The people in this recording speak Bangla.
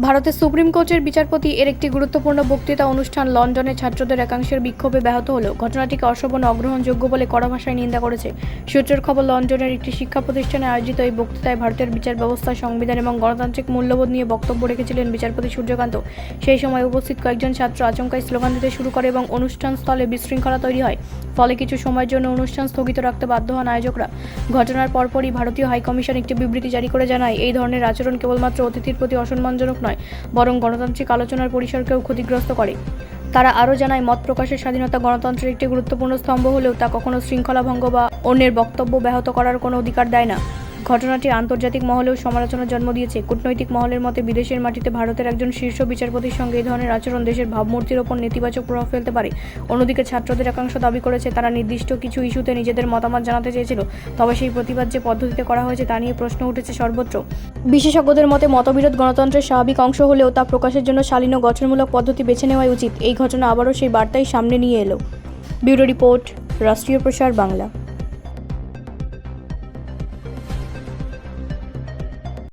ভারতের সুপ্রিম কোর্টের বিচারপতি এর একটি গুরুত্বপূর্ণ বক্তৃতা অনুষ্ঠান লন্ডনে ছাত্রদের একাংশের বিক্ষোভে ব্যাহত হলেও ঘটনাটিকে অশোভন অগ্রহণযোগ্য বলে কড়া ভাষায় নিন্দা করেছে। সূত্রের খবর, লন্ডনের একটি শিক্ষা প্রতিষ্ঠানে আয়োজিত এই বক্তৃতায় ভারতের বিচার ব্যবস্থা, সংবিধান এবং গণতান্ত্রিক মূল্যবোধ নিয়ে বক্তব্য রেখেছিলেন বিচারপতি সূর্যকান্ত। সেই সময় উপস্থিত কয়েকজন ছাত্র আচমকাই স্লোগান দিতে শুরু করে এবং অনুষ্ঠানস্থলে বিশৃঙ্খলা তৈরি হয়। ফলে কিছু সময়ের জন্য অনুষ্ঠান স্থগিত রাখতে বাধ্য হন আয়োজকরা। ঘটনার পরপরই ভারতীয় হাইকমিশন একটি বিবৃতি জারি করে জানায়, এই ধরনের আচরণ কেবলমাত্র অতিথির প্রতি অসম্মানজনক নয়, বরং গণতান্ত্রিক আলোচনার পরিসরকেও ক্ষতিগ্রস্ত করে। তারা আরও জানায়, মত প্রকাশের স্বাধীনতা গণতন্ত্রের একটি গুরুত্বপূর্ণ স্তম্ভ হলেও তা কখনো শৃঙ্খলা ভঙ্গ বা অন্যের বক্তব্য ব্যাহত করার কোনো অধিকার দেয় না। ঘটনাটি আন্তর্জাতিক মহলেও সমালোচনার জন্ম দিয়েছে। কূটনৈতিক মহলের মতে, বিদেশের মাটিতে ভারতের একজন শীর্ষ বিচারপতির সঙ্গে এই ধরনের আচরণ দেশের ভাবমূর্তির ওপর নেতিবাচক প্রভাব ফেলতে পারে। অন্যদিকে ছাত্রদের একাংশ দাবি করেছে, তারা নির্দিষ্ট কিছু ইস্যুতে নিজেদের মতামত জানাতে চেয়েছিল, তবে সেই প্রতিবাদ যে পদ্ধতিতে করা হয়েছে তা নিয়ে প্রশ্ন উঠেছে সর্বত্র। বিশেষজ্ঞদের মতে, মতবিরোধ গণতন্ত্রের স্বাভাবিক অংশ হলেও তা প্রকাশের জন্য শালীন ও গঠনমূলক পদ্ধতি বেছে নেওয়াই উচিত। এই ঘটনা আবারও সেই বার্তাই সামনে নিয়ে এলো। ব্যুরো রিপোর্ট, রাষ্ট্রীয় প্রসার বাংলা।